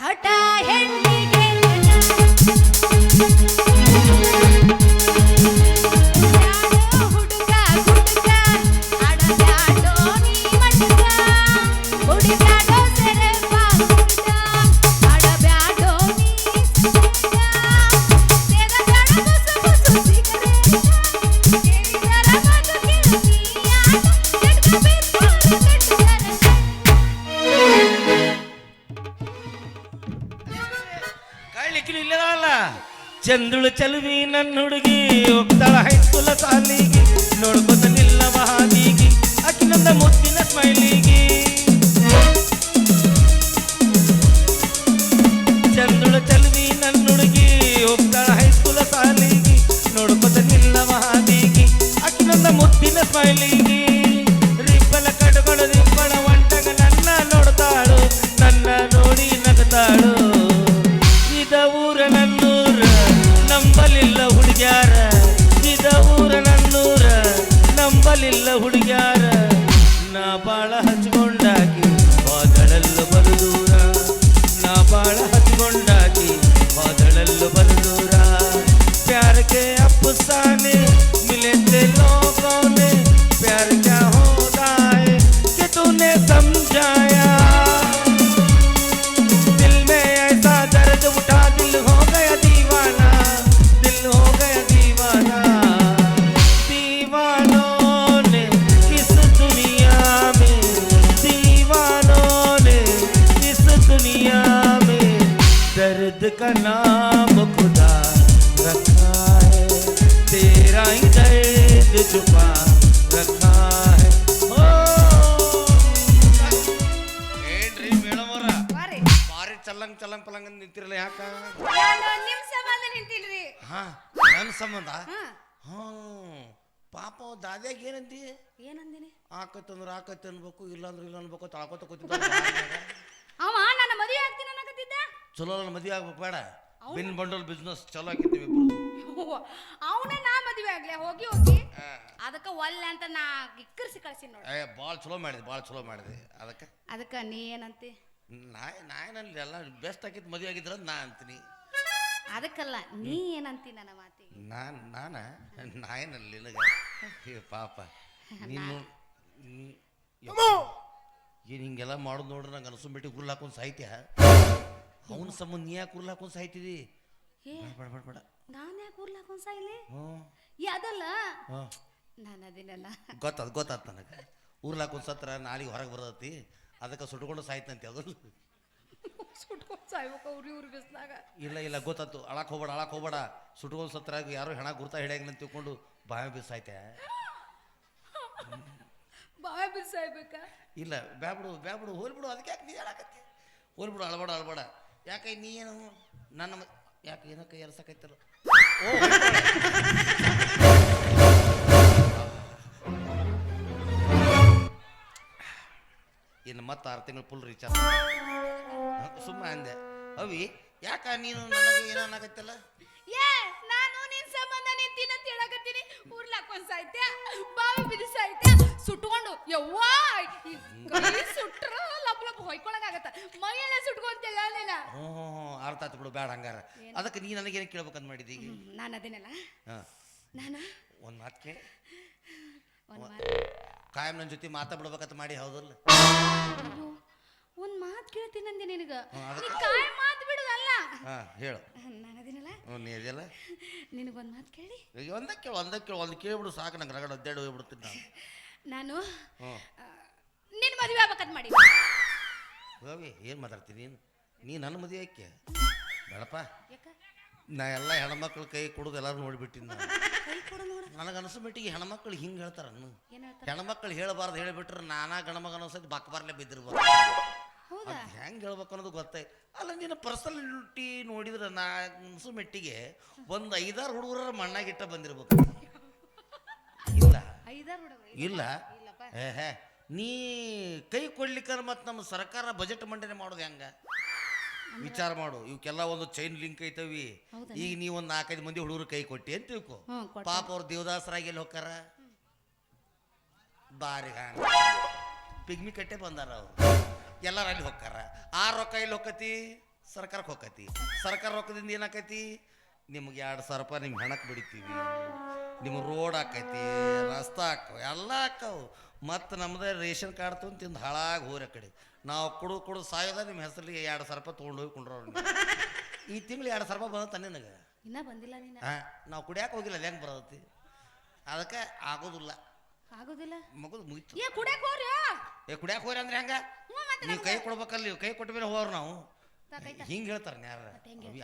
ಹಠ ಹೆಣ್ಣಿಗೆ ಹುಡುಗ ಹುಡುಗ ಅಡಬ್ಯಾಡೋ ನೀ ಮಡ್ಗ ಹುಡುಗಾಡೋ ಸೆರೆಪ ಹುಡುಗ ಅಡಬ್ಯಾಡೋ ನೀ ಸೇದ ಜಡ ಬುಸು ಬುಸು ಸಿಗರೇಟ ಕೇಳಿದರ ಬದುಕಿನ ನೀಯಾಟ ಜಡ್ಗ ಬಿದ್ದೋರು ಗಂಡುಗರ ಕಾಯ್ಲಿಕ್ಕೆ ಇಲ್ಲದಲ್ಲ ಚಂದುಳು ಚಲುವಿ ನನ್ನ ಹುಡುಗಿ ಹೋಗ್ತಾಳ ಹೈಸ್ಕೂಲ ಸಾಲಿಗೆ ನೋಡ್ಕೊತ ನಿಲ್ಲವ ಹಾದಿಗೆ ಅಕ್ಕಿನೊಂದ ಮುತ್ತಿನ ಸ್ಮೈಲಿಗೆ ಚಂದುಳು ಚಲುವಿ ನನ್ನ ಹುಡುಗಿ ಹೋಗ್ತಾಳ ಹೈಸ್ಕೂಲ ಸಾಲಿಗೆ ನೋಡ್ಕೊತ ನಿಲ್ಲವ ಹಾದಿಗೆ ಅಕ್ಕಿನೊಂದ ಮುತ್ತಿನ ಸ್ಮೈಲಿಗೆ ರಿಬ್ಬಲ ಕಟ್ಕೊಂಡು ರಿಬ್ಬಳ ಒಂಟಗ ನನ್ನ ನೋಡ್ತಾಳು ನನ್ನ ನೋಡಿ ನಗತಾಳು ಇದ ಊರ ನನ್ನೂರ ನಂಬಲಿಲ್ಲ ಹುಡುಗ್ಯಾರ ಇದ ಊರ ನನ್ನೂರ ನಂಬಲಿಲ್ಲ ಹುಡುಗ್ಯಾರ ನಾ ಬಾಳ ಹಚ್ಕೊಂಡಾಕಿ ಬಾದಳಲ್ಲು ಬರುದೂರ ನಾ ಬಾಳ ಹಚ್ಕೊಂಡಾಕಿ ಬಾದಳಲ್ಲು ಬರುದೂರ प्यार के अफसाने मिले थे लोगों ने प्यार क्या होता है कि तूने समझाया दिल में ऐसा दर्द उठा दिल हो गया दीवाना दिल हो गया दीवाना दीवानों ने इस दुनिया में दीवानों ने इस दुनिया में दर्द का नाम खुदा रखा है तेरा ही दर्द छुपा रखा है ओ ಏನ್ರಿ ಮೇಡಮ್ ಅವರ ಬಾರಿ ಬಾರಿ ಚಲ್ಲಂಗ್ ಚಲ್ಲಂಗ್ ಪಲಂಗ್ ಅಂತ ನಿಂತಿರಲ್ಲ ಯಾಕ ನಾನು ನಿಮ್ ಸಂಬಂಧ ನಿಂತಿಲ್ರಿ ಹಾ ನನ್ನ ಸಂಬಂಧ ಹಾ ಪಾಪ ದಾದ್ಯಾಗ ಏನಂತಿ ಏನಂದಿನಿ ಆಕತ್ತಂದ್ರ ಆಕತ್ತೆ ಅನ್ಬೇಕು ಇಲ್ಲಾಂದ್ರೆ ಇಲ್ಲ ಅನ್ಬೇಕು ತಾಳ್ಕೊತ ಕೂತಿದ್ದ ಅವ ನನ್ನ ಮದುವೆ ಆಗ್ತೀನಿ ಅನ್ನಕತ್ತಿದ್ದ ಚಲೋ ನನ್ನ ಮದುವೆ ಆಗ್ಬೇಕು ಬೇಡ ಬಿನ್ ಬಂಡಲ್ ಬಿಸ್ನೆಸ್ ಚಲೋ ಆಕಿದ್ದೀವಿ ಇಬ್ರು ಅವನೇ ನಾ ಮದುವೆ ಆಗ್ಲಿ ಹೋಗಿ ಹೋಗಿ ಅದಕ್ಕ ಒಲ್ಲೆ ಅಂತ ನಾ ಗಿಕ್ಕರ್ಸಿ ಕಳ್ಸಿ ನೋಡಿ ಭಾಳ ಚಲೋ ಮಾಡಿದೆ ಅದಕ್ಕ ನೀ ಏನಂತಿ ನಾಯನಲ್ಲಿ ಎಲ್ಲ ಬೆಸ್ಟ್ ಆಗಿತ್ತು ಮದುವೆ ಆಗಿದ್ರ ನಾ ಅಂತೀನಿ ಅದಕ್ಕಲ್ಲ ನೀ ಏನಂತಿ ನನ್ನ ಮಾತಿಗೆ ನಾಯನಲ್ಲಿ ಪಾಪ ನೀನು ಏನು ಹಿಂಗೆಲ್ಲ ಮಾಡೋದು ನೋಡ್ರಿ ನಂಗೆ ಅನ್ಸಂಬಿಟ್ಟು ಗುರ್ಲ್ ಹಾಕೊಂಡು ಸಾಯ್ತ್ಯ ಅವನ ಸಂಬಂಧ ನೀ ಯಾಕೆ ಗುರ್ಲ್ ಹಾಕೊಂಡು ಸಾಯ್ತಿದಿ ಬೇಡ ನಾನು ಯಾಕೆ ಊರ್ಲಾಕೊಂಡ್ ಸಾಯ್ಲಿ ಹ್ಞೂ ಅದಲ್ಲ ನಾನು ಅದಿನಲ್ಲ ಗೊತ್ತಾತ್ ನನಗೆ ಊರ್ಲ್ ಹಾಕೊಂಡು ಸತ್ರ ನಾಳೆಗೆ ಹೊರಗೆ ಬರತೈತಿ ಅದಕ್ಕೆ ಸುಟ್ಕೊಂಡು ಸಾಯ್ತಂತೆ ಅದಲ್ಲ ಸುಟ್ಕೊಂಡು ಸಾಯ್ಬೇಕು ಊರು ಬಿಸ್ನಾಗ ಇಲ್ಲ ಗೊತ್ತಾತು ಅಳಕ್ ಹೋಗ್ಬೇಡ ಸುಟ್ಕೊಂಡು ಸತ್ರ ಯಾರೋ ಹೆಣ ಗುರ್ತಾ ಹಿಡಿಯಂಗ ತಿಳ್ಕೊಂಡು ಬಾಯ ಬಿಸಾಯ್ತೆ ಬಾಯ ಬಿಸಾಯ್ಬೇಕಾ ಇಲ್ಲ ಬ್ಯಾಬಿಡು ಹೋಲ್ಬಿಡು ಅದಕ್ಕೆ ಯಾಕೆ ನೀ ಹೇಳಕತ್ತಿ ಹೋಲ್ಬಿಡು ಅಳಬೇಡ ಯಾಕೆ ನೀ ಏನು ನನ್ನ ಯಾಕೆ ಏನಕ್ಕೆ ಎರಸಕೈತಲ್ಲ ಓ ಇನ್ನು ಮತ್ತೆ 6 ತಿಂಗಳು ಫುಲ್ ರೀಚಾರ್ಜ್ ಸುಮ್ಮನೆ ಅಂದೆ ಅವಿ ಯಾಕ ನೀನು ನನಗೆ ಏನೋ ಅನ್ನಕತ್ತಲ್ಲ ನಾನು ನಿನ್ ಸಂಬಂಧ ನಿಂತೀನಿ ಅಂತ ಹೇಳಕತ್ತೀನಿ ಊರ್ಲಾಕೊಂಡ್ ಸಾಯ್ತ್ಯ ಬಾವಿ ಬಿದ್ದು ಸಾಯ್ತ್ಯ ಸುಟ್ಕೊಂಡು ಯವ್ವಾ ಸುಟ್ರ ಲಪ್ ಹೊಯ್ಕೊಳಕಾಗತ್ತ ಮೈಯೆಲ್ಲ ಸುಟ್ಕೊಂತಿಲ್ಲ ನೀನ ಅರ್ಥ ಆಯ್ತು ಬಿಡು ಬೇಡ ಹಂಗಾರ ಅದಕ್ಕೆ ನೀ ನನಗೇನು ಕೇಳ್ಬೇಕಂತ ಮಾಡಿದ್ದೀಗ ನಾನು ಅದೇನಲ್ಲ ನಾನು ಒಂದು ಮಾತು ಕೇಳಿ ಕಾಯಂ ನನ್ನ ಜೊತೆ ಮಾತಾಡ್ಬಿಡ್ಬೇಕಂತ ಮಾಡಿ ಹೌದಲ್ಲ ಒಂದ್ ಮಾತು ಕೇಳ್ತೀನಿ ಅಂದೆ ನಿನಗ ಕಾಯಿ ಮಾತು ಬಿಡುದಲ್ಲ ಹೇಳು ನಾನು ಅದೇನಲ್ಲ ನೀ ಅದೆಲ್ಲ ನಿನಗೊಂದು ಮಾತು ಕೇಳಿ ಒಂದು ಕೇಳ್ಬಿಡು ಸಾಕು ನಂಗೆ ರಗಡ ಒದ್ದಾಡಿ ಹೋಗ್ಬಿಡ್ತೀನಿ ನಾನು ನಿನ್ನ ಮದುವೆ ಆಗ್ಬೇಕಂತ ಮಾಡಿ ಹೋಗಿ ಏನು ಮಾತಾಡ್ತೀನಿ ನೀ ನನ್ನ ಮದುವೆ ಯಾಕೆ ಬೇಡಪ್ಪ ನಾ ಎಲ್ಲ ಹೆಣ್ಮಕ್ಳು ಕೈ ಕೊಡೋದು ಎಲ್ಲರೂ ನೋಡಿಬಿಟ್ಟಿನಿ ನನಗೆ ಅನಿಸ್ಬಿಟ್ಟಿಗೆ ಹೆಣ್ಮಕ್ಳು ಹಿಂಗೆ ಹೇಳ್ತಾರ ಹೆಣ್ಮಕ್ಳು ಹೇಳಬಾರ್ದು ಹೇಳಿಬಿಟ್ರೆ ನಾನಾ ಗಣಮಗ ಅನ್ಸೋದು ಬಕ್ಬಾರ್ಲೆ ಬಿದ್ದಿರ್ಬೋದು ಹೆಂಗೆ ಹೇಳ್ಬೇಕು ಅನ್ನೋದು ಗೊತ್ತಾಯ್ತು ಅಲ್ಲ ನೀನು ಪರ್ಸನಾಲಿಟಿ ನೋಡಿದ್ರೆ ನಾ ಅನ್ಸು ಮೆಟ್ಟಿಗೆ ಒಂದು 5-6 ಹುಡುಗರ ಮಣ್ಣಾಗಿಟ್ಟ ಬಂದಿರ್ಬೇಕು ಇಲ್ಲ ನೀ ಕೈ ಕೊಡ್ಲಿಕ್ಕಾರ ಮತ್ತು ನಮ್ಮ ಸರ್ಕಾರ ಬಜೆಟ್ ಮಂಡನೆ ಮಾಡೋದು ಹೆಂಗ ವಿಚಾರ ಮಾಡು ಇವಕ್ಕೆಲ್ಲ ಒಂದು ಚೈನ್ ಲಿಂಕ್ ಐತವಿ ಈಗ ನೀವು ಒಂದು 4-5 ಮಂದಿ ಹುಡುಗರು ಕೈ ಕೊಟ್ಟಿ ಅಂತ ತಿಳ್ಕೊ ಪಾಪ ಅವ್ರು ದೇವದಾಸರಾಗಿ ಎಲ್ಲಿ ಹೋಗ್ತಾರ ಬಾರಿ ಪಿಗ್ಮಿ ಕಟ್ಟೆ ಬಂದಾರ ಅವ್ರು ಎಲ್ಲಾರು ಅಲ್ಲಿ ಹೋಗ್ತಾರ. ಆ ರೊಕ್ಕ ಇಲ್ಲಿ ಹೋಗತಿ, ಸರ್ಕಾರಕ್ಕೆ ಹೋಗತಿ. ಸರ್ಕಾರ ರೊಕ್ಕದಿಂದ ಏನಾಕೈತಿ, ನಿಮ್ಗೆ 2,000 ರೂಪಾಯಿ ನಿಮ್ಗೆ ಹಣಕ್ಕೆ ಬಿಡ್ತೀವಿ, ನಿಮ್ಗೆ ರೋಡ್ ಹಾಕೈತಿ, ರಸ್ತೆ ಹಾಕವು, ಎಲ್ಲ ಹಾಕವು. ಮತ್ತು ನಮ್ದು ರೇಷನ್ ಕಾರ್ಡ್ ತೊಗೊಂಡು ತಿಂದು ಹಾಳಾಗಿ ಹೋರಿ. ಆ ಕಡೆ ನಾವು ಕುಡಿದು ಸಾಯೋದ ನಿಮ್ಮ ಹೆಸರಿಗೆ 2,000 ರೂಪಾಯಿ ತೊಗೊಂಡು ಹೋಗಿ ಕೊಂಡ್ರವ್ರು. ಈ ತಿಂಗಳು 2,000 ರೂಪಾಯಿ ಬಂದ ನನಗೆ ಇನ್ನ ಬಂದಿಲ್ಲ ನೀನು. ನಾವು ಕುಡಿಯಾಕೆ ಹೋಗಿಲ್ಲ, ಹೆಂಗೆ ಬರತೈತಿ, ಅದಕ್ಕೆ ಆಗೋದಿಲ್ಲ. ಆಗೋದಿಲ್ಲ ಮಗದು ಮುಗಿತು. ಕುಡಿಯಕ್ ಹೋರಿ. ಕುಡಿಯಾಕೆ ಹೋರಿ ಅಂದ್ರೆ ಹೆಂಗ, ನೀವು ಕೈ ಕೊಡ್ಬೇಕಲ್ಲ, ನೀವು ಕೈ ಕೊಟ್ಟ ಮೇಲೆ ಹೋರ್ ನಾವು ಹಿಂಗೆ ಹೇಳ್ತಾರೆ ಯಾರ.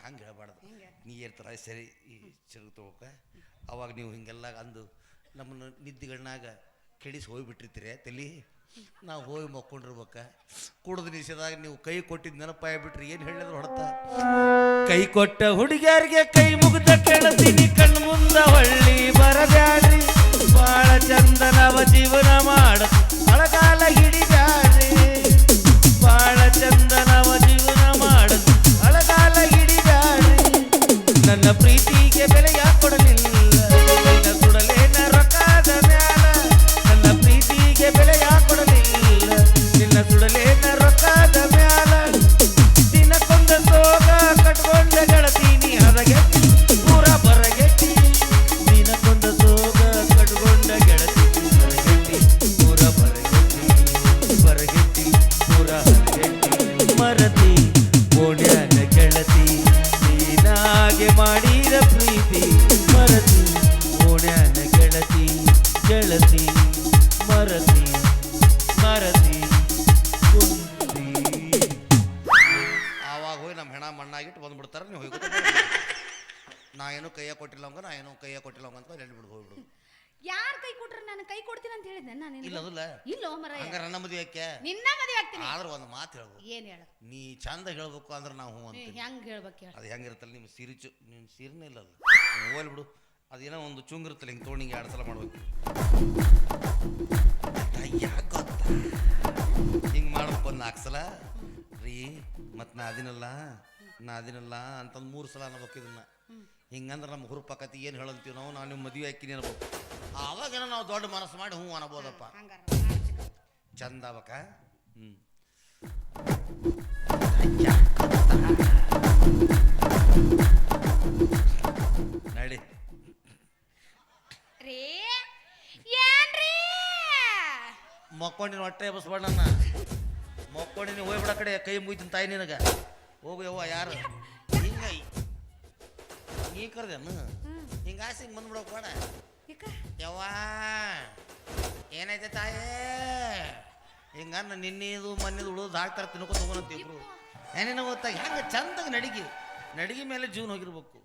ಹಂಗೆ ಹೇಳ್ಬಾರ್ದು. ನೀ ಇರ್ತಾರ ಸರಿ ಈ ಚಿರುಗ್ ತೊಗೋಕ, ಅವಾಗ ನೀವು ಹಿಂಗೆಲ್ಲ ಅಂದು ನಮ್ಮನ್ನು ನಿದ್ದೆಗಳನ್ನಾಗ ಕೆಡಿಸಿ ಹೋಗಿಬಿಟ್ಟಿರ್ತೀರಿ ತಲೆ. ನಾವು ಹೋಗಿ ಮಕ್ಕೊಂಡಿರ್ಬೇಕ. ಕುಡಿದು ನಿಷೇಧಾಗ ನೀವು ಕೈ ಕೊಟ್ಟಿದ್ದು ನೆನಪಾಯ ಬಿಟ್ರಿ ಏನು ಹೇಳಿದ್ರು ಹೊಡ್ತ. ಕೈ ಕೊಟ್ಟ ಹುಡುಗಿಯರಿಗೆ ಕೈ ಮುಗ್ದ ಕೇಳ್ತೀನಿ, ಕಣ್ಣು ಮುಂದ ಹೊಳ್ಳಿ ಬರಬ್ಯಾಡ್ರಿ. ಬಾಳ ಚಂದ ನವ ಜೀವನ ಮಾಡ ಅಳಗಾಲ ಹಿಡಿಬ್ಯಾಡ್ರಿ. ಬಾಳ ಚಂದ ನವ ಜೀವನ ಮಾಡ ಅಳಗಾಲ ಹಿಡಿಬ್ಯಾಡ್ರಿ. ನನ್ನ ಪ್ರೀತಿಗೆ ಬೆಲೆ ಯಾಕೆ ಕೊಡಲಿಲ್ಲ, ನಿನ್ನ ಸುಡಲೇನ ರೊಕ್ಕದ ಮ್ಯಾಲ. ನನ್ನ ಪ್ರೀತಿಗೆ ಬೆಲೆ ಯಾಕೆ ಕೊಡಲಿಲ್ಲ, ನಿನ್ನ ಸುಡಲೇನ ರೊಕ್ಕದ ಮ್ಯಾಲ. ದಿನಕ್ಕೊಂದ ಸೋಗ ಕಟ್ಕೊಂಡ ಗೆಳತೀನಿ ಹದಗೆಟ್ಟಿ ಪೂರ ಬರಗೆಟ್ಟಿ. ದಿನಕ್ಕೊಂದ ಸೋಗ ಕಟ್ಕೊಂಡ ಗೆಳತೀನಿ ಹದಗೆಟ್ಟಿ ಪೂರ ಬರಗೆಟ್ಟಿ. ಬರಗೆಟ್ಟಿ ಪೂರ ಹದಗೆಟ್ಟಿ. ಮರತಿ ಓಣ್ಯಾನ ಗೆಳತಿ ನೀನಾಗೆ ಮಾಡಿದ ಪ್ರೀತಿ. ಮರತಿ ಓಣ್ಯಾನ ಗೆಳತಿ ಗೆಳತಿ ಮರತಿ ಮರತಿ ಕುಂತಿ. ಆವಾಗ ಹೋಗಿ ನಮ್ಮ ಹೆಣ ಮಣ್ಣಾಗಿಟ್ಟು ಬಂದ್ಬಿಡ್ತಾರೆ. ನೀವು ಹೋಗಿ ನಾ ಏನೂ ಕೈಯ ಕೊಟ್ಟಿಲ್ಲ ಹಂಗ, ನಾ ಏನೋ ಕೈಯ ಕೊಟ್ಟಿಲ್ಲ ಹಂಗ ಅಂತ ಹೇಳ್ಬಿಡು ಹೋಗ್ಬಿಡು. ಯಾರ್ ಕೈ ಕೊಟ್ರೆ ನಾನು ಕೈ ಕೊಡ್ತೀನಿ ಅಂತ ಹೇಳಿದ್ದೆ ನಾನು. ಇಲ್ಲ ಅದಲ್ಲ ಇಲ್ಲೋ ಮರ, ಹಂಗಾರ ನನ್ನ ಮದುವೆ ಯಾಕೆ, ನಿನ್ನ ಮದುವೆ ಆಗ್ತೀನಿ. ಆದ್ರೆ ಒಂದು ಮಾತು ಹೇಳ್ಬೇಕು. ಏನ್ ಹೇಳ, ನೀ ಚಂದ ಹೇಳ್ಬೇಕು ಅಂದ್ರೆ ನಾವು ಹ್ಞೂ ಅಂತ. ಹೆಂಗ್ ಹೇಳ್ಬೇಕು ಹೇಳ. ಅದು ಹೆಂಗಿರುತ್ತಲ್ಲ ನಿಮ್ಮ ನಿಮ್ಮ ಸೀರೆನೇ ಇಲ್ಲ ಅದು ಹೋಲ್ ಬಿಡು. ಅದೇನೋ ಒಂದು ಚುಂಗ್ ಇರುತ್ತಲ್ಲ, ಹಿಂಗೆ ತೊಗೊಂಡು ಹಿಂಗೆ 2 ಸಲ ಮಾಡ್ಬೇಕು. ಯಾಕೆ ಗೊತ್ತಾ, ಹಿಂಗೆ ಮಾಡ್ಬೇಕು ಒಂದು 4 ಸಲ ರೀ. ಮತ್ತು ನಾ ಅದಿನಲ್ಲ ಅಂತಂದು 3 ಸಲ ಅನ್ಬೇಕು ಇದನ್ನ. ಹಿಂಗಂದ್ರೆ ನಮ್ಮ ಹುರುಪಾಕತಿ ಏನು ಹೇಳಂತೀವಿ ನಾವು, ನಾನು ನಿಮ್ಮ ಮದುವೆ ಹಾಕಿನಿ ಅನ್ಬೇಕು. ಆವಾಗೇನೋ ನಾವು ದೊಡ್ಡ ಮನಸ್ಸು ಮಾಡಿ ಹ್ಞೂ ಅನ್ಬೋದಪ್ಪ. ಚಂದ ಆಗ್ಬೇಕ. ನಡಿ ರೀ. ಏನ್ರೀ ಮಕ್ಕೊಂಡಿನ ಹೊಟ್ಟೆ ಬಸ್ಬೇಡ ನನ್ನ. ಮಕ್ಕೊಂಡಿನಿ ಹೋಗ್ಬಿಡ ಕಡೆ, ಕೈ ಮುಗಿತೀನಿ ತಾಯಿ ನಿನಗೆ. ಹೋಗು ಯವ್ವ. ಯಾರು ಹಿಂಗ ನೀ ಕರ್ದೇನು ಹಿಂಗ ಆಸೆ ಹಿಂಗೆ ಬಂದ್ಬಿಡೋಕೆ ಬೇಡ. ಯವ್ವ ಏನೈತೆ ತಾಯೇ ಹಿಂಗ ನಿನ್ನೆದು ಮೊನ್ನೆದು ಉಳಿದು ಹಾಕ್ತಾರ ತಿನ್ಕೊಂಡು ಹೋಗೋಣಂತ ಇಬ್ರು. ಏನೇನೋ ಗೊತ್ತಾಗ ಹೆಂಗೆ ಚಂದಾಗ ನಡಿಗೆ ಮೇಲೆ ಜೀವನ ಹೋಗಿರ್ಬೇಕು.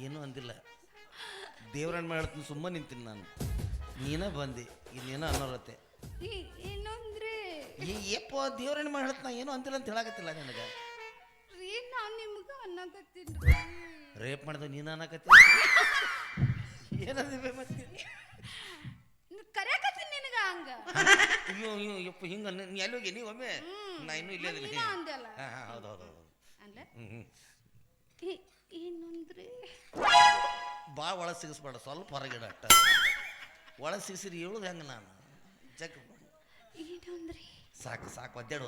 ಏನು ಅಂದಿಲ್ಲ, ದೇವ್ರಣ್ಣ ಹೇಳ್ತೀನಿ, ಸುಮ್ಮನೆ ನಿಂತೀನಿ ನಾನು. ನೀನ ಬಂದೆ ಇನ್ನೇನೋ ಅನ್ನೋರತ್ತೆ. ಏಪ್ಪ ದೇವ್ರಣ್ಣ ಮಾಡಿ ಹೇಳ್ತ, ನಾ ಏನೋ ಅಂತಿಲ್ಲ ಅಂತ ಹೇಳಕತ್ತಿಲ್ಲ ನಿನಗೆ. ರೇಪ್ ಮಾಡಿದ ನೀನು ಅನ್ನಕತ್ತಿ. ಏನಂದಿವೆ ಮತ್ತೆ ಕರೆಯಕತ್ತೀನಿ ನಿನಗ ಹಂಗ. ಅಯ್ಯೋ ಯಪ್ಪ ಹಿಂಗ ನೀ ಎಲ್ಲಿ ಹೋಗಿ ನೀವು ಒಮ್ಮೆ. ನಾ ಇನ್ನೂ ಇಲ್ಲೇ ಅದಿಲ್ಲ. ಹೌದು ಹೌದು ಹೌದು. ಏನಂದ್ರೆ ಭಾಳ ಒಳಗೆ ಸಿಗಿಸ್ಬೇಡ, ಸ್ವಲ್ಪ ಹೊರಗಿಡ ಅಟ್ಟ. ಒಳಗೆ ಸಿಗಿಸಿರಿ ಹೇಳುದು ಹೆಂಗೆ ನಾನು ಜಗ್. ಏನಂದ್ರೆ ಸಾಕು ಒದ್ದಾಡು.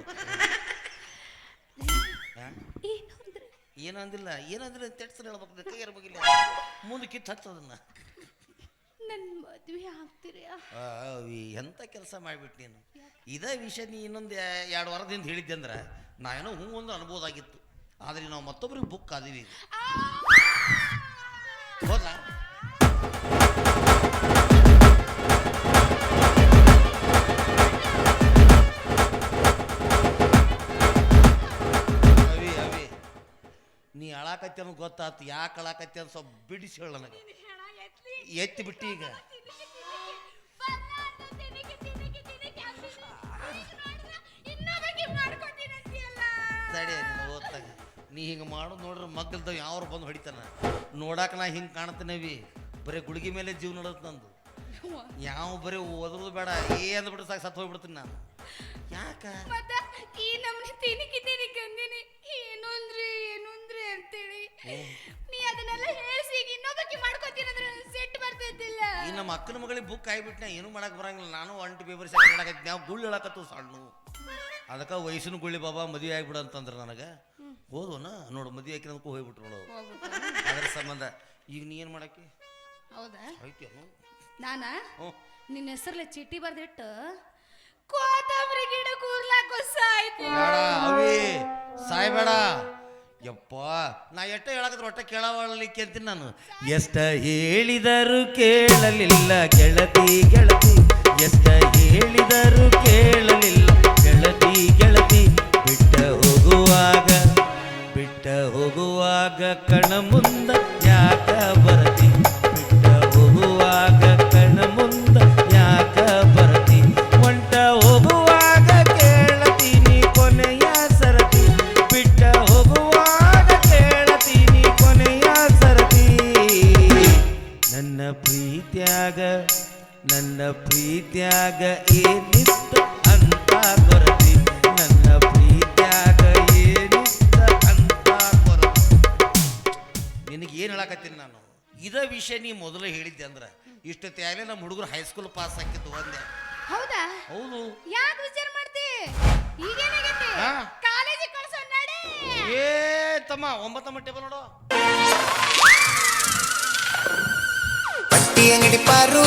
ಏನು ಅಂದಿಲ್ಲ ತೆಡ್ಸರ್ ಹೇಳ್ಬೇಕು, ಕೈ ಇರ್ಬೇಕಿಲ್ಲ ಮುಂದೆ ಕಿತ್ತು ಹಚ್ಚೋದನ್ನ. ನನ್ನ ಮದುವೆ ಆಗ್ತೀರಾ? ಎಂಥ ಕೆಲಸ ಮಾಡಿಬಿಟ್ಟು ನೀನು. ಇದೇ ವಿಷಯ ನೀ ಇನ್ನೊಂದು 2 ವಾರದಿಂದ ಹೇಳಿದ್ದೆ ಅಂದ್ರೆ ನಾ ಏನೋ ಹ್ಞೂ ಒಂದು ಅನ್ಬೋದಾಗಿತ್ತು. ಆದರೆ ನಾವು ಮತ್ತೊಬ್ಬರಿಗೆ ಬುಕ್ ಆದೀವಿ. ಹೌದಾ? ಅವಿ ನೀ ಅಳಾಕತ್ತಿ ಅನ್ನೋದು ಗೊತ್ತಾಯ್ತು. ಯಾಕೆ ಅಳಾಕತ್ತಿ ಅಂತ ಸ್ವಲ್ಪ ಬಿಡಿಸಿ ಹೇಳ ನನಗೆ. ಎತ್ತಿ ಬಿಟ್ಟು ಈಗ ತಡೆ ನೀನು ಓದ್ತಾಗ ನೀ ಹಿಂಗೆ ಮಾಡೋದು ನೋಡ್ರೆ ಮಗ್ಗಲ್ದ ಯಾವ್ರು ಬಂದು ಹೊಡಿತಾನ. ನೋಡಾಕ ನಾ ಹಿಂಗೆ ಕಾಣ್ತೇನೆವಿ, ಬರೀ ಗುಳಿಗೆ ಮೇಲೆ ಜೀವ ನೋಡೋದು ನಂದು. ಯಾವ ಬರೀ ಓದೋದು ಬೇಡ, ಅಂದ್ಬಿಟ್ಟು ಸಾಕು ಸತ್ತು ಹೋಗ್ಬಿಡ್ತೀನಿ ನಾನು. ಯಾಕ ಮತ್ತ ಈ ನಮ್ನಿ ತಿನಿಕಿ ಅಂದಿನಿ ಏನು ಅಂದ್ರೆ ಅಂತೇಳಿ ನೀ ಅದನ್ನೆಲ್ಲ ಹೇಳಿಸಿ ಈಗ ಇನ್ನೊಬ್ಬಕಿ ಮಾಡ್ಕೊತೀನಂದ್ರೆ ಸೆಟ್ ಬರ್ತೈತಿಲ್ಲ. ಈ ನಮ್ಮ ಅಕ್ಕನ ಮಗಳಿಗೆ ಬುಕ್ ಆಗಿಬಿಟ್ನ ಏನು ಮಾಡಕ್ ಬರಂಗಿಲ್ಲ. ನಾನು ಒಂಟಿ ಪೇಪರ್ ಸಾಕಿ ನಾವು ಗುಳ್ಳು ಹೇಳಕತ್ತು ಸಣ್ಣ ಅದಕ್ಕೆ ವಯಸ್ಸಿನ ಗುಳ್ಳಿ ಬಾಬಾ ಮದುವೆ ಆಗ್ಬಿಡು ಅಂತಂದ್ರೆ ನನಗೆ ಹೋದ್ವನ ನೋಡು ಮದುವೆ ಹಾಕಿನದಕ್ಕೂ ಹೋಗ್ಬಿಟ್ರು ನೋಡು. ಅದ್ರ ಸಂಬಂಧ ಈಗ ನೀ ಏನು ಮಾಡಕ್ಕೆ ಹೌದಾ ಐತೇನು ನಾನ ನಿನ್ನ ಹೆಸರ್ಲೆ ಚೀಟಿ ಬರ್ದಿಟ್ಟು ಕೋತಂಬರಿ ಗಿಡ ಕೂರ್ಲಾಕೋ ಸಾಯ್ತು. ಅವೇ ಸಾಯ್ಬೇಡ ಯಪ್ಪ. ನಾ ಎಷ್ಟ ಹೇಳಕತ್ರ ಒಟ್ಟ ಕೇಳವಳ್ಳಿಕ್ಕೆ ಅಂತೀನಿ ನಾನು. ಎಷ್ಟ ಹೇಳಿದರು ಕೇಳಲಿಲ್ಲ ಗೆಳತಿ ಗೆಳತಿ, ಎಷ್ಟ ಹೇಳಿದರು ಕೇಳಲಿಲ್ಲ ಗೆಳತಿ ಗೆಳತಿ. ಬಿಟ್ಟ ಹೋಗುವಾಗ ಕಣ ಮುಂದ ಯಾಕ ಬರತಿ, ಬಿಟ್ಟ ಹೋಗುವಾಗ ಕಣ ಮುಂದ ಯಾಕ ಬರತಿ. ಹೊಂಟ ಹೋಗುವಾಗ ಕೇಳತೀನಿ ಕೊನೆಯ ಸರತಿ, ಬಿಟ್ಟ ಹೋಗುವಾಗ ಕೇಳತೀನಿ ಕೊನೆಯ ಸರತಿ. ನನ್ನ ಪ್ರೀತ್ಯಾಗ ಏನಿತ್ತು ಅಂತ ಕೊರತಿ, ನನ್ನ ಪ್ರೀತ್ಯಾಗ ಏನಿತ್ತ ಅಂತ ಕೊರತಿ. ನಿನಗೆ ಏನು ಹೇಳಕತ್ತೀನಿ ನಾನು, ಇದ ವಿಷಯ ನೀ ಮೊದಲು ಹೇಳಿದ್ದೆ ಅಂದ್ರೆ ಇಷ್ಟೊತ್ತಾಗಲೇ ನಮ್ಮ ಹುಡುಗರು ಹೈಸ್ಕೂಲ್ ಪಾಸ್ ಹಾಕಿದ್ದು ಒಂದೇ. ಹೌದಾ? ಹೌದು. ಯಾಕೆ ವಿಚಾರ ಮಾಡ್ತಿ? ಈಗೇನಾಗೈತಿ? ಕಾಲೇಜಿಗೆ ಕಳ್ಸೋ ನಡಿ. ಏ ತಮ್ಮ 9ನೇ ಟೇಬಲ್ ನೋಡು. ಪಟ್ಟಿ ಅಂಗಡಿ ಪಾರು